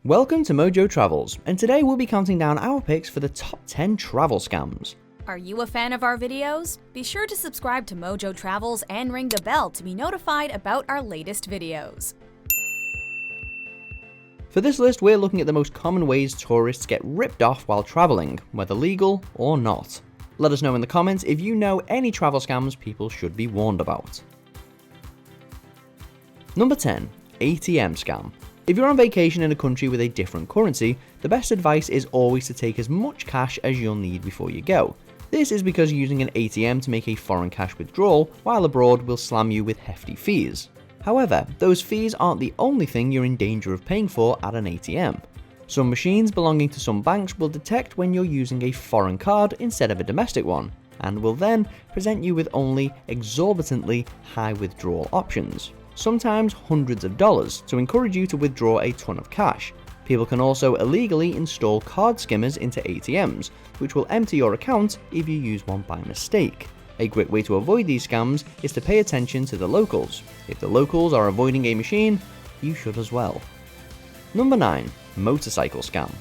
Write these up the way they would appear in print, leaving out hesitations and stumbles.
Welcome to Mojo Travels, and today we'll be counting down our picks for the top 10 travel scams. Are you a fan of our videos? Be sure to subscribe to Mojo Travels and ring the bell to be notified about our latest videos. For this list, we're looking at the most common ways tourists get ripped off while traveling, whether legal or not. Let us know in the comments if you know any travel scams people should be warned about. Number 10. ATM Scam. If you're on vacation in a country with a different currency, the best advice is always to take as much cash as you'll need before you go. This is because using an ATM to make a foreign cash withdrawal while abroad will slam you with hefty fees. However, those fees aren't the only thing you're in danger of paying for at an ATM. Some machines belonging to some banks will detect when you're using a foreign card instead of a domestic one, and will then present you with only exorbitantly high withdrawal options, sometimes hundreds of dollars, to encourage you to withdraw a ton of cash. People can also illegally install card skimmers into ATMs, which will empty your account if you use one by mistake. A quick way to avoid these scams is to pay attention to the locals. If the locals are avoiding a machine, you should as well. Number 9. Motorcycle Scam.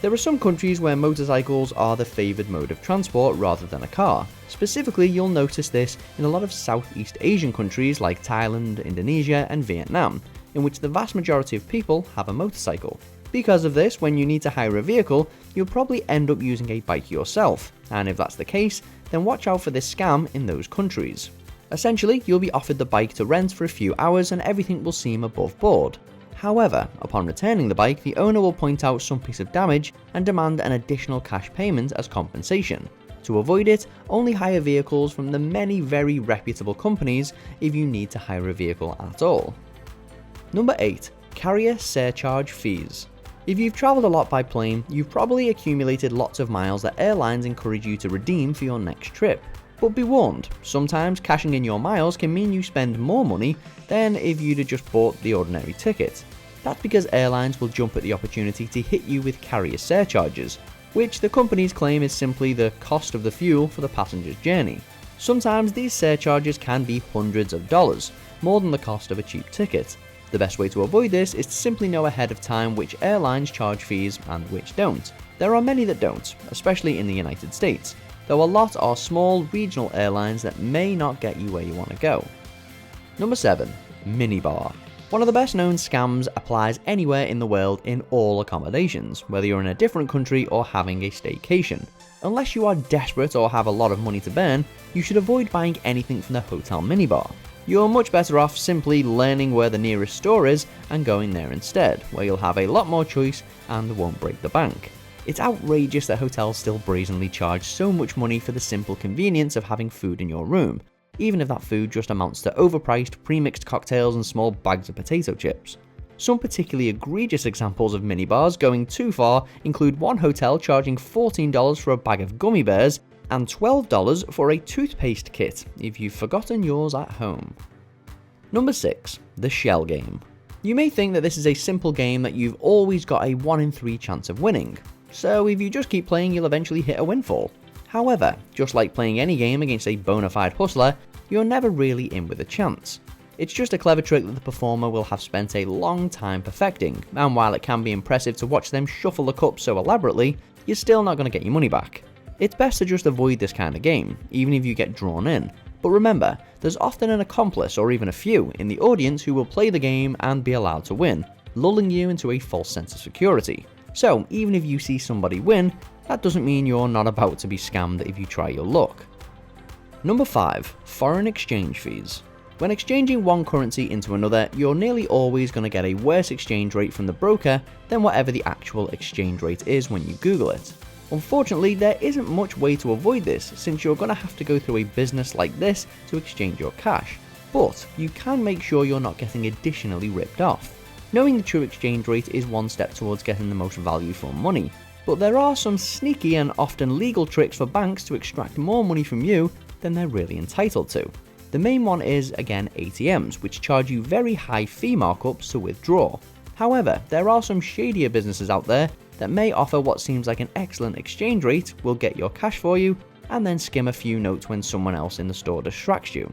There are some countries where motorcycles are the favoured mode of transport rather than a car. Specifically, you'll notice this in a lot of Southeast Asian countries like Thailand, Indonesia and Vietnam, in which the vast majority of people have a motorcycle. Because of this, when you need to hire a vehicle, you'll probably end up using a bike yourself, and if that's the case, then watch out for this scam in those countries. Essentially, you'll be offered the bike to rent for a few hours and everything will seem above board. However, upon returning the bike, the owner will point out some piece of damage and demand an additional cash payment as compensation. To avoid it, only hire vehicles from the many very reputable companies if you need to hire a vehicle at all. Number 8. Carrier surcharge fees. If you've travelled a lot by plane, you've probably accumulated lots of miles that airlines encourage you to redeem for your next trip. But be warned, sometimes cashing in your miles can mean you spend more money than if you'd have just bought the ordinary ticket. That's because airlines will jump at the opportunity to hit you with carrier surcharges, which the companies claim is simply the cost of the fuel for the passenger's journey. Sometimes these surcharges can be hundreds of dollars, more than the cost of a cheap ticket. The best way to avoid this is to simply know ahead of time which airlines charge fees and which don't. There are many that don't, especially in the United States, though a lot are small regional airlines that may not get you where you want to go. Number 7. Minibar. One of the best known scams applies anywhere in the world in all accommodations, whether you're in a different country or having a staycation. Unless you are desperate or have a lot of money to burn, you should avoid buying anything from the hotel minibar. You're much better off simply learning where the nearest store is and going there instead, where you'll have a lot more choice and won't break the bank. It's outrageous that hotels still brazenly charge so much money for the simple convenience of having food in your room, even if that food just amounts to overpriced pre-mixed cocktails and small bags of potato chips. Some particularly egregious examples of minibars going too far include one hotel charging $14 for a bag of gummy bears and $12 for a toothpaste kit if you've forgotten yours at home. Number 6. The Shell Game. You may think that this is a simple game that you've always got a 1 in 3 chance of winning, so if you just keep playing you'll eventually hit a windfall. However, just like playing any game against a bona fide hustler, you're never really in with a chance. It's just a clever trick that the performer will have spent a long time perfecting, and while it can be impressive to watch them shuffle the cups so elaborately, you're still not going to get your money back. It's best to just avoid this kind of game, even if you get drawn in. But remember, there's often an accomplice or even a few in the audience who will play the game and be allowed to win, lulling you into a false sense of security. So even if you see somebody win, that doesn't mean you're not about to be scammed if you try your luck. Number 5. Foreign exchange fees. When exchanging one currency into another, you're nearly always going to get a worse exchange rate from the broker than whatever the actual exchange rate is when you Google it. Unfortunately, there isn't much way to avoid this since you're going to have to go through a business like this to exchange your cash, but you can make sure you're not getting additionally ripped off. Knowing the true exchange rate is one step towards getting the most value for money, but there are some sneaky and often legal tricks for banks to extract more money from you than they're really entitled to. The main one is, again, ATMs, which charge you very high fee markups to withdraw. However, there are some shadier businesses out there that may offer what seems like an excellent exchange rate, will get your cash for you, and then skim a few notes when someone else in the store distracts you.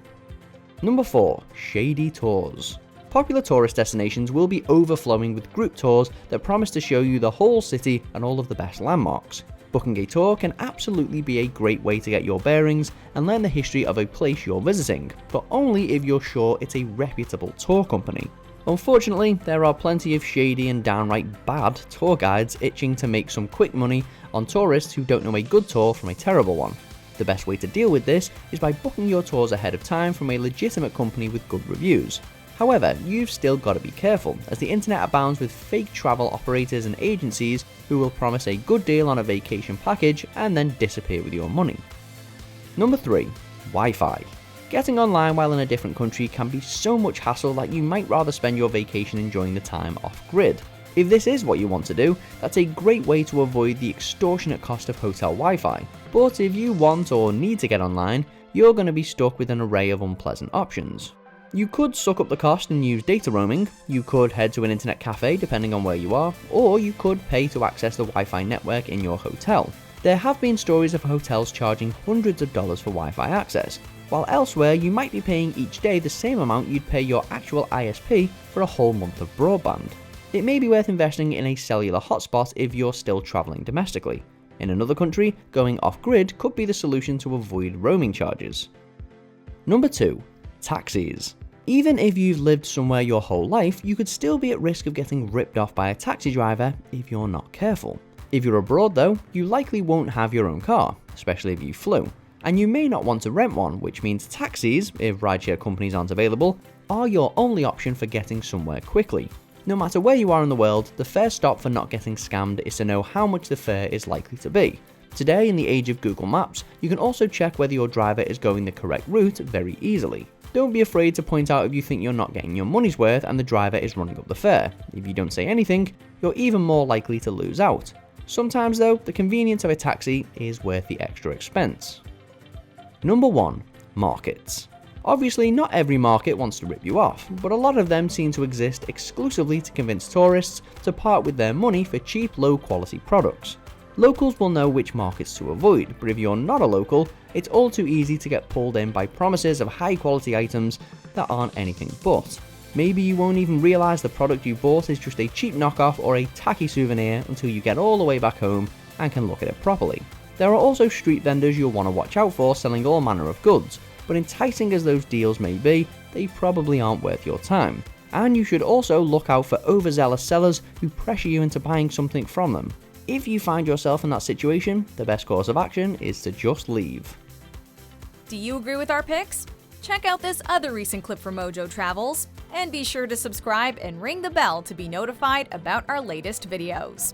Number 4. Shady Tours. Popular tourist destinations will be overflowing with group tours that promise to show you the whole city and all of the best landmarks. Booking a tour can absolutely be a great way to get your bearings and learn the history of a place you're visiting, but only if you're sure it's a reputable tour company. Unfortunately, there are plenty of shady and downright bad tour guides itching to make some quick money on tourists who don't know a good tour from a terrible one. The best way to deal with this is by booking your tours ahead of time from a legitimate company with good reviews. However, you've still got to be careful, as the internet abounds with fake travel operators and agencies who will promise a good deal on a vacation package and then disappear with your money. Number 3. Wi-Fi. Getting online while in a different country can be so much hassle that you might rather spend your vacation enjoying the time off-grid. If this is what you want to do, that's a great way to avoid the extortionate cost of hotel Wi-Fi. But if you want or need to get online, you're going to be stuck with an array of unpleasant options. You could suck up the cost and use data roaming, you could head to an internet cafe depending on where you are, or you could pay to access the Wi-Fi network in your hotel. There have been stories of hotels charging hundreds of dollars for Wi-Fi access, while elsewhere you might be paying each day the same amount you'd pay your actual ISP for a whole month of broadband. It may be worth investing in a cellular hotspot if you're still traveling domestically. In another country, going off-grid could be the solution to avoid roaming charges. Number 2. Taxis. Even if you've lived somewhere your whole life, you could still be at risk of getting ripped off by a taxi driver if you're not careful. If you're abroad though, you likely won't have your own car, especially if you flew. And you may not want to rent one, which means taxis, if rideshare companies aren't available, are your only option for getting somewhere quickly. No matter where you are in the world, the first stop for not getting scammed is to know how much the fare is likely to be. Today, in the age of Google Maps, you can also check whether your driver is going the correct route very easily. Don't be afraid to point out if you think you're not getting your money's worth and the driver is running up the fare. If you don't say anything, you're even more likely to lose out. Sometimes though, the convenience of a taxi is worth the extra expense. Number 1. Markets. Obviously, not every market wants to rip you off, but a lot of them seem to exist exclusively to convince tourists to part with their money for cheap, low-quality products. Locals will know which markets to avoid, but if you're not a local, it's all too easy to get pulled in by promises of high-quality items that aren't anything but. Maybe you won't even realize the product you bought is just a cheap knockoff or a tacky souvenir until you get all the way back home and can look at it properly. There are also street vendors you'll want to watch out for selling all manner of goods, but enticing as those deals may be, they probably aren't worth your time. And you should also look out for overzealous sellers who pressure you into buying something from them. If you find yourself in that situation, the best course of action is to just leave. Do you agree with our picks? Check out this other recent clip from Mojo Travels, and be sure to subscribe and ring the bell to be notified about our latest videos.